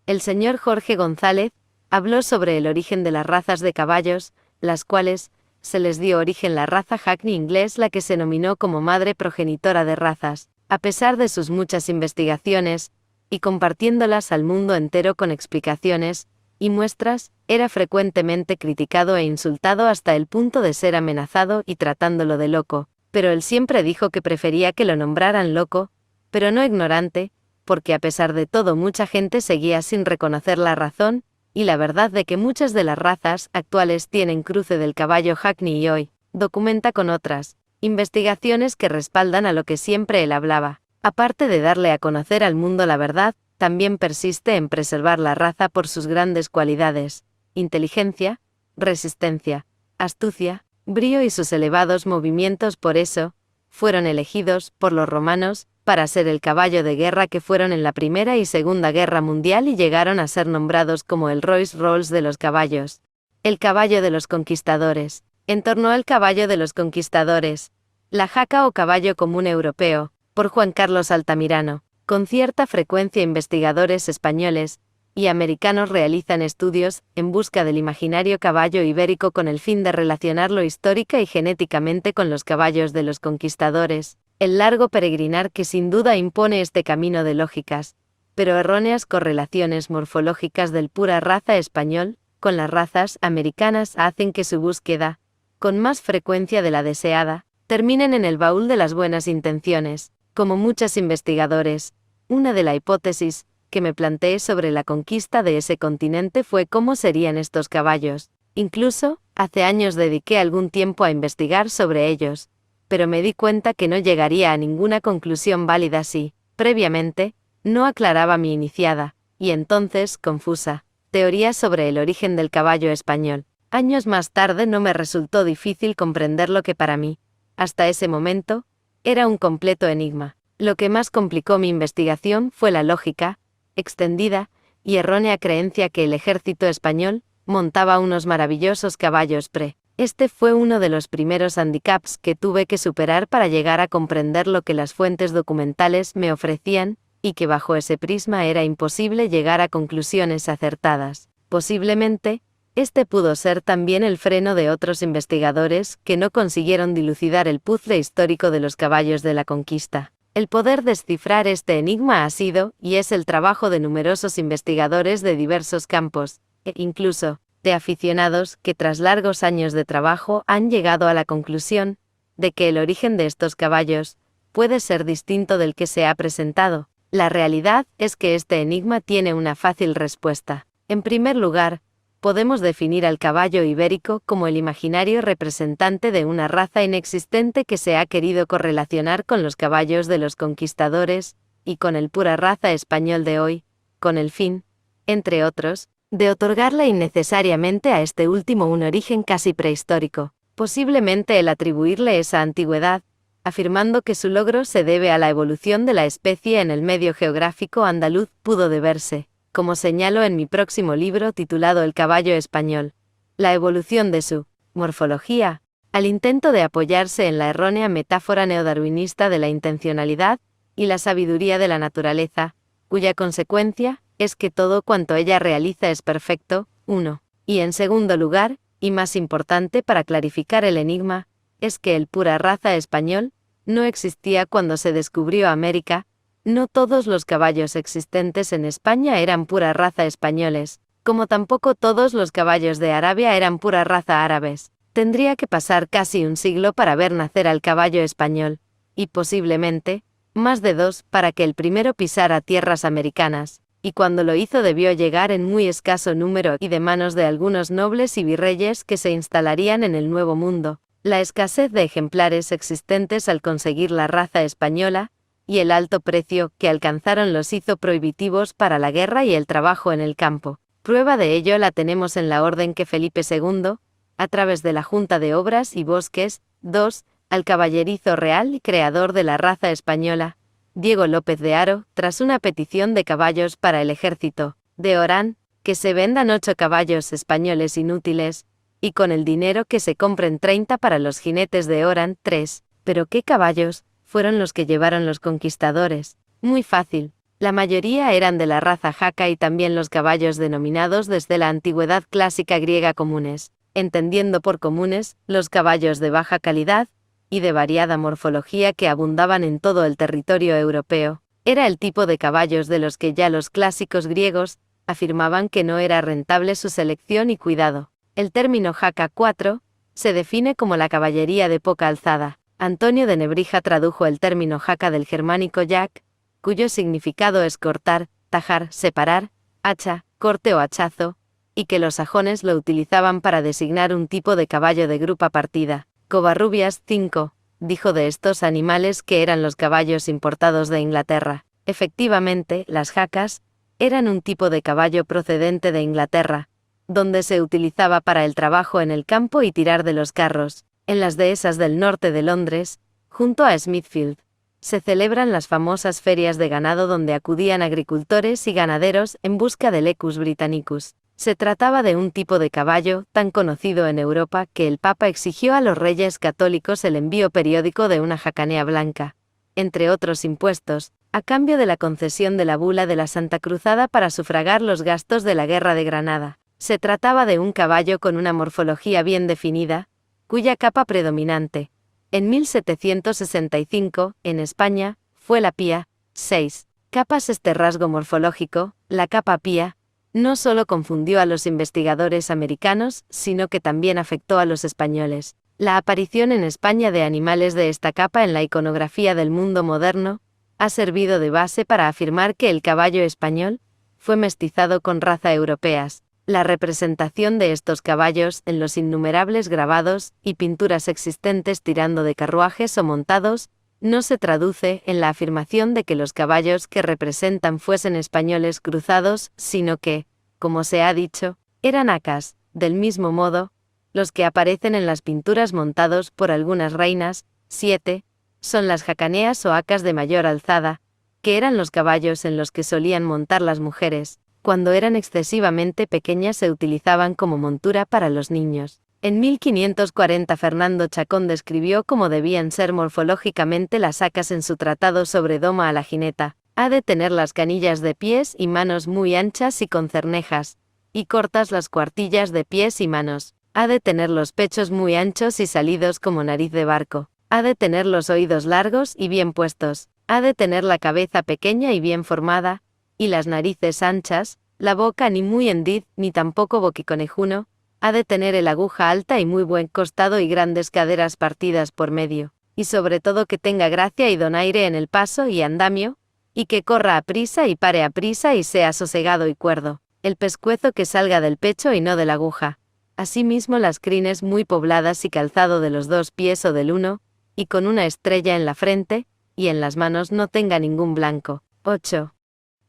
El señor Jorge González habló sobre el origen de las razas de caballos, las cuales se les dio origen la raza Hackney inglés, la que se nominó como madre progenitora de razas, a pesar de sus muchas investigaciones, y compartiéndolas al mundo entero con explicaciones y muestras, era frecuentemente criticado e insultado hasta el punto de ser amenazado y tratándolo de loco, pero él siempre dijo que prefería que lo nombraran loco, pero no ignorante, porque a pesar de todo mucha gente seguía sin reconocer la razón y la verdad de que muchas de las razas actuales tienen cruce del caballo Hackney y hoy documenta con otras investigaciones que respaldan a lo que siempre él hablaba. Aparte de darle a conocer al mundo la verdad, también persiste en preservar la raza por sus grandes cualidades: inteligencia, resistencia, astucia, brío y sus elevados movimientos. Por eso, fueron elegidos por los romanos para ser el caballo de guerra que fueron en la Primera y Segunda Guerra Mundial y llegaron a ser nombrados como el Rolls Royce de los caballos. El caballo de los conquistadores. En torno al caballo de los conquistadores, la jaca o caballo común europeo, por Juan Carlos Altamirano. Con cierta frecuencia investigadores españoles y americanos realizan estudios en busca del imaginario caballo ibérico con el fin de relacionarlo histórica y genéticamente con los caballos de los conquistadores. El largo peregrinar que sin duda impone este camino de lógicas, pero erróneas correlaciones morfológicas del pura raza español con las razas americanas hacen que su búsqueda, con más frecuencia de la deseada, terminen en el baúl de las buenas intenciones. Como muchos investigadores, una de las hipótesis que me planteé sobre la conquista de ese continente fue cómo serían estos caballos. Incluso, hace años dediqué algún tiempo a investigar sobre ellos, pero me di cuenta que no llegaría a ninguna conclusión válida si, previamente, no aclaraba mi iniciada, y entonces confusa, teoría sobre el origen del caballo español. Años más tarde no me resultó difícil comprender lo que para mí, hasta ese momento, era un completo enigma. Lo que más complicó mi investigación fue la lógica, extendida y errónea creencia que el ejército español montaba unos maravillosos caballos Este fue uno de los primeros handicaps que tuve que superar para llegar a comprender lo que las fuentes documentales me ofrecían, y que bajo ese prisma era imposible llegar a conclusiones acertadas. Posiblemente, este pudo ser también el freno de otros investigadores que no consiguieron dilucidar el puzzle histórico de los caballos de la conquista. El poder descifrar este enigma ha sido y es el trabajo de numerosos investigadores de diversos campos, e incluso de aficionados que tras largos años de trabajo han llegado a la conclusión de que el origen de estos caballos puede ser distinto del que se ha presentado. La realidad es que este enigma tiene una fácil respuesta. En primer lugar, podemos definir al caballo ibérico como el imaginario representante de una raza inexistente que se ha querido correlacionar con los caballos de los conquistadores, y con el pura raza español de hoy, con el fin, entre otros, de otorgarle innecesariamente a este último un origen casi prehistórico, posiblemente el atribuirle esa antigüedad, afirmando que su logro se debe a la evolución de la especie en el medio geográfico andaluz, pudo deberse, como señalo en mi próximo libro titulado El caballo español, la evolución de su morfología, al intento de apoyarse en la errónea metáfora neodarwinista de la intencionalidad y la sabiduría de la naturaleza, cuya consecuencia es que todo cuanto ella realiza es perfecto. 1. Y en segundo lugar, y más importante para clarificar el enigma, es que el pura raza español no existía cuando se descubrió América. No todos los caballos existentes en España eran pura raza españoles, como tampoco todos los caballos de Arabia eran pura raza árabes. Tendría que pasar casi un siglo para ver nacer al caballo español, y posiblemente, más de 2 para que el primero pisara tierras americanas, y cuando lo hizo debió llegar en muy escaso número y de manos de algunos nobles y virreyes que se instalarían en el Nuevo Mundo. La escasez de ejemplares existentes al conseguir la raza española, y el alto precio que alcanzaron los hizo prohibitivos para la guerra y el trabajo en el campo. Prueba de ello la tenemos en la orden que Felipe II, a través de la Junta de Obras y Bosques, 2, al caballerizo real y creador de la raza española, Diego López de Haro, tras una petición de caballos para el ejército de Orán, que se vendan 8 caballos españoles inútiles, y con el dinero que se compren 30 para los jinetes de Orán. 3. Pero ¿qué caballos fueron los que llevaron los conquistadores? Muy fácil. La mayoría eran de la raza jaca y también los caballos denominados desde la antigüedad clásica griega comunes, entendiendo por comunes los caballos de baja calidad y de variada morfología que abundaban en todo el territorio europeo. Era el tipo de caballos de los que ya los clásicos griegos afirmaban que no era rentable su selección y cuidado. El término jaca 4 se define como la caballería de poca alzada. Antonio de Nebrija tradujo el término jaca del germánico jak, cuyo significado es cortar, tajar, separar, hacha, corte o hachazo, y que los sajones lo utilizaban para designar un tipo de caballo de grupa partida. Covarrubias 5 dijo de estos animales que eran los caballos importados de Inglaterra. Efectivamente, las jacas eran un tipo de caballo procedente de Inglaterra, donde se utilizaba para el trabajo en el campo y tirar de los carros. En las dehesas del norte de Londres, junto a Smithfield, se celebran las famosas ferias de ganado donde acudían agricultores y ganaderos en busca del Equus Britannicus. Se trataba de un tipo de caballo tan conocido en Europa que el Papa exigió a los reyes católicos el envío periódico de una jacanea blanca, entre otros impuestos, a cambio de la concesión de la bula de la Santa Cruzada para sufragar los gastos de la Guerra de Granada. Se trataba de un caballo con una morfología bien definida, cuya capa predominante, en 1765, en España, fue la pía. 6. Capas. Este rasgo morfológico, la capa pía, no solo confundió a los investigadores americanos, sino que también afectó a los españoles. La aparición en España de animales de esta capa en la iconografía del mundo moderno ha servido de base para afirmar que el caballo español fue mestizado con raza europeas. La representación de estos caballos en los innumerables grabados y pinturas existentes tirando de carruajes o montados, no se traduce en la afirmación de que los caballos que representan fuesen españoles cruzados, sino que, como se ha dicho, eran acas. Del mismo modo, los que aparecen en las pinturas montados por algunas reinas. 7. Son las jacaneas o acas de mayor alzada, que eran los caballos en los que solían montar las mujeres. Cuando eran excesivamente pequeñas se utilizaban como montura para los niños. En 1540 Fernando Chacón describió cómo debían ser morfológicamente las acas en su tratado sobre doma a la jineta. Ha de tener las canillas de pies y manos muy anchas y con cernejas, y cortas las cuartillas de pies y manos. Ha de tener los pechos muy anchos y salidos como nariz de barco. Ha de tener los oídos largos y bien puestos. Ha de tener la cabeza pequeña y bien formada, y las narices anchas, la boca ni muy hendid, ni tampoco boquiconejuno. Ha de tener el aguja alta y muy buen costado y grandes caderas partidas por medio, y sobre todo que tenga gracia y donaire en el paso y andamio, y que corra aprisa y pare aprisa y sea sosegado y cuerdo. El pescuezo que salga del pecho y no de la aguja. Asimismo las crines muy pobladas y calzado de los 2 pies o del 1, y con una estrella en la frente, y en las manos no tenga ningún blanco. 8.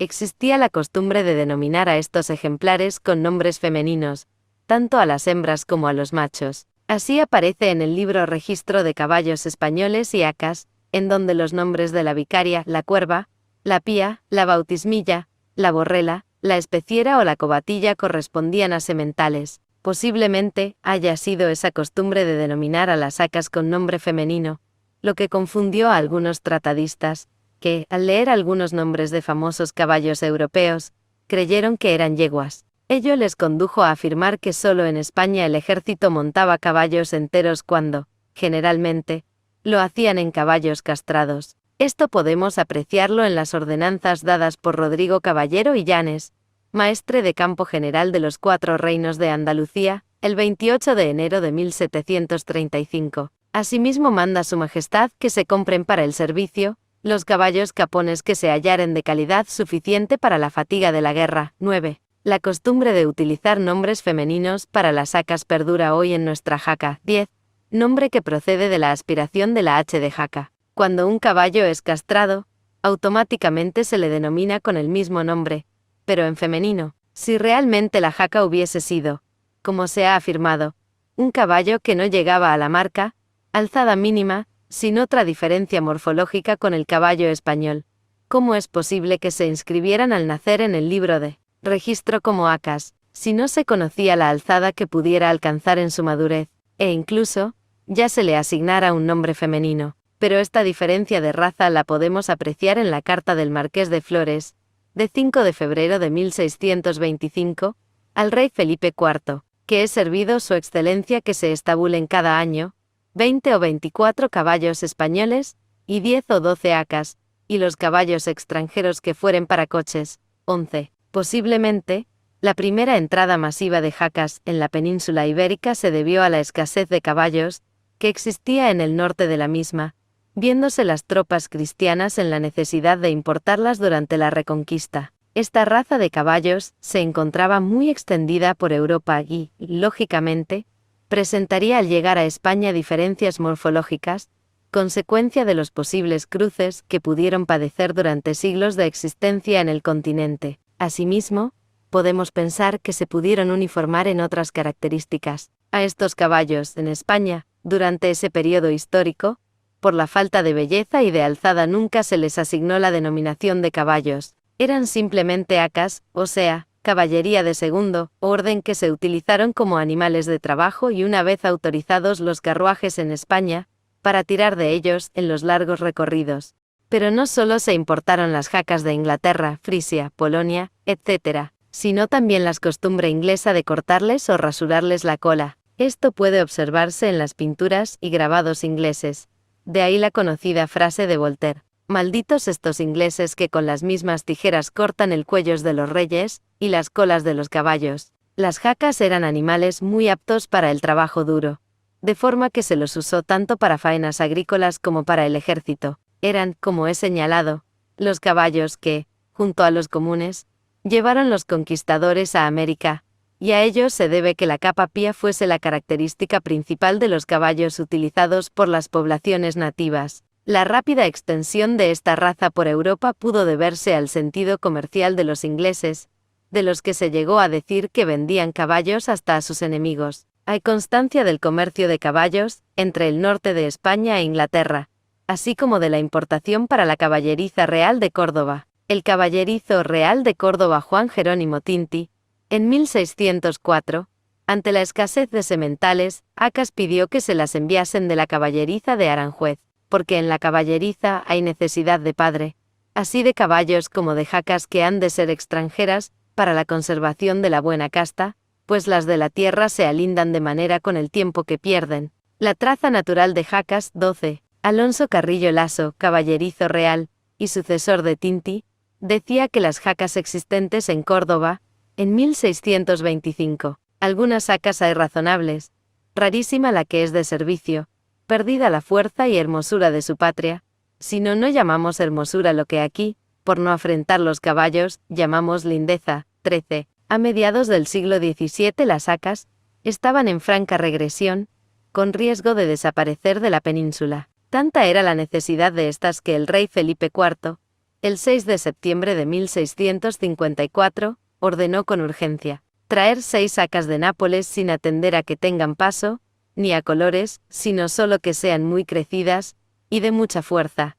Existía la costumbre de denominar a estos ejemplares con nombres femeninos, tanto a las hembras como a los machos. Así aparece en el libro Registro de Caballos Españoles y Acas, en donde los nombres de la vicaria, la cuerva, la pía, la bautismilla, la borrela, la especiera o la cobatilla correspondían a sementales. Posiblemente haya sido esa costumbre de denominar a las acas con nombre femenino, lo que confundió a algunos tratadistas, que, al leer algunos nombres de famosos caballos europeos, creyeron que eran yeguas. Ello les condujo a afirmar que solo en España el ejército montaba caballos enteros cuando, generalmente, lo hacían en caballos castrados. Esto podemos apreciarlo en las ordenanzas dadas por Rodrigo Caballero y Llanes, maestre de campo general de los 4 reinos de Andalucía, el 28 de enero de 1735. Asimismo manda su majestad que se compren para el servicio los caballos capones que se hallaren de calidad suficiente para la fatiga de la guerra. 9. La costumbre de utilizar nombres femeninos para las acas perdura hoy en nuestra jaca. 10. Nombre que procede de la aspiración de la H de jaca. Cuando un caballo es castrado, automáticamente se le denomina con el mismo nombre, pero en femenino. Si realmente la jaca hubiese sido, como se ha afirmado, un caballo que no llegaba a la marca, alzada mínima, sin otra diferencia morfológica con el caballo español, ¿cómo es posible que se inscribieran al nacer en el libro de registro como acas, si no se conocía la alzada que pudiera alcanzar en su madurez, e incluso, ya se le asignara un nombre femenino? pero esta diferencia de raza la podemos apreciar en la carta del Marqués de Flores, de 5 de febrero de 1625, al rey Felipe IV, que es servido su excelencia que se estabulen cada año 20 o 24 caballos españoles, y 10 o 12 hacas, y los caballos extranjeros que fueren para coches, 11. Posiblemente, la primera entrada masiva de hacas en la península ibérica se debió a la escasez de caballos, que existía en el norte de la misma, viéndose las tropas cristianas en la necesidad de importarlas durante la Reconquista. Esta raza de caballos se encontraba muy extendida por Europa y, lógicamente, presentaría al llegar a España diferencias morfológicas, consecuencia de los posibles cruces que pudieron padecer durante siglos de existencia en el continente. Asimismo, podemos pensar que se pudieron uniformar en otras características a estos caballos en España, durante ese periodo histórico. Por la falta de belleza y de alzada nunca se les asignó la denominación de caballos, eran simplemente hacas, o sea, caballería de segundo orden que se utilizaron como animales de trabajo y una vez autorizados los carruajes en España, para tirar de ellos en los largos recorridos. Pero no solo se importaron las hacas de Inglaterra, Frisia, Polonia, etc., sino también la costumbre inglesa de cortarles o rasurarles la cola. Esto puede observarse en las pinturas y grabados ingleses. De ahí la conocida frase de Voltaire: «Malditos estos ingleses que con las mismas tijeras cortan el cuellos de los reyes, y las colas de los caballos». Las hacas eran animales muy aptos para el trabajo duro, de forma que se los usó tanto para faenas agrícolas como para el ejército. Eran, como he señalado, los caballos que, junto a los comunes, llevaron los conquistadores a América, y a ello se debe que la capa pía fuese la característica principal de los caballos utilizados por las poblaciones nativas. La rápida extensión de esta raza por Europa pudo deberse al sentido comercial de los ingleses, de los que se llegó a decir que vendían caballos hasta a sus enemigos. Hay constancia del comercio de caballos entre el norte de España e Inglaterra, así como de la importación para la caballeriza real de Córdoba. El caballerizo real de Córdoba Juan Jerónimo Tinti, en 1604, ante la escasez de sementales, hacas pidió que se las enviasen de la caballeriza de Aranjuez, porque en la caballeriza hay necesidad de padre, así de caballos como de hacas que han de ser extranjeras, para la conservación de la buena casta, pues las de la tierra se alindan de manera con el tiempo que pierden. La traza natural de hacas, 12. Alonso Carrillo Lasso, caballerizo real, y sucesor de Tinti, decía que las hacas existentes en Córdoba, en 1625, algunas hacas hay razonables, rarísima la que es de servicio, perdida la fuerza y hermosura de su patria, si no llamamos hermosura lo que aquí, por no afrentar los caballos, llamamos lindeza. 13. A mediados del siglo XVII las hacas estaban en franca regresión, con riesgo de desaparecer de la península. Tanta era la necesidad de estas que el rey Felipe IV, el 6 de septiembre de 1654, ordenó con urgencia traer 6 hacas de Nápoles sin atender a que tengan paso, ni a colores, sino solo que sean muy crecidas, y de mucha fuerza.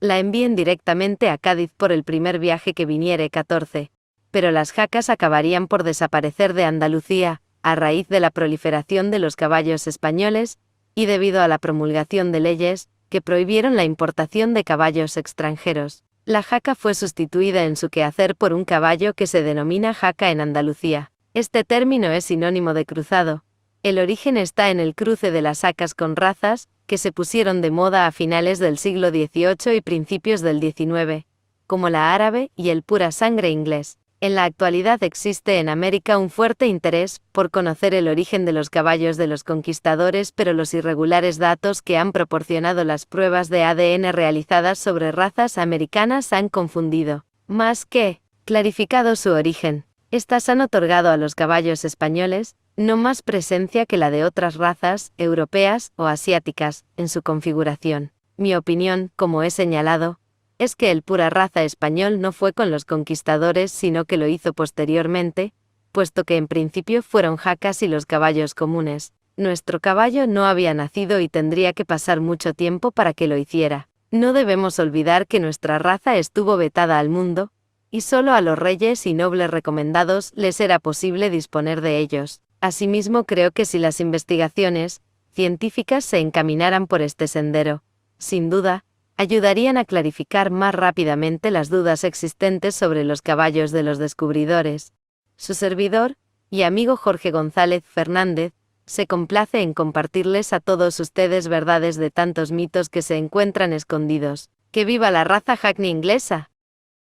La envíen directamente a Cádiz por el primer viaje que viniere. 14. Pero las hacas acabarían por desaparecer de Andalucía, a raíz de la proliferación de los caballos españoles, y debido a la promulgación de leyes, que prohibieron la importación de caballos extranjeros. La jaca fue sustituida en su quehacer por un caballo que se denomina jaca en Andalucía. Este término es sinónimo de cruzado. El origen está en el cruce de las hacas con razas, que se pusieron de moda a finales del siglo XVIII y principios del XIX, como la árabe y el pura sangre inglés. En la actualidad existe en América un fuerte interés por conocer el origen de los caballos de los conquistadores, pero los irregulares datos que han proporcionado las pruebas de ADN realizadas sobre razas americanas han confundido, más que clarificado su origen. Estas han otorgado a los caballos españoles no más presencia que la de otras razas, europeas o asiáticas, en su configuración. Mi opinión, como he señalado, es que el pura raza español no fue con los conquistadores sino que lo hizo posteriormente, puesto que en principio fueron jacas y los caballos comunes. Nuestro caballo no había nacido y tendría que pasar mucho tiempo para que lo hiciera. No debemos olvidar que nuestra raza estuvo vetada al mundo, y solo a los reyes y nobles recomendados les era posible disponer de ellos. Asimismo creo que si las investigaciones científicas se encaminaran por este sendero, sin duda, ayudarían a clarificar más rápidamente las dudas existentes sobre los caballos de los descubridores. Su servidor y amigo Jorge González Fernández se complace en compartirles a todos ustedes verdades de tantos mitos que se encuentran escondidos. ¡Que viva la raza Hackney inglesa!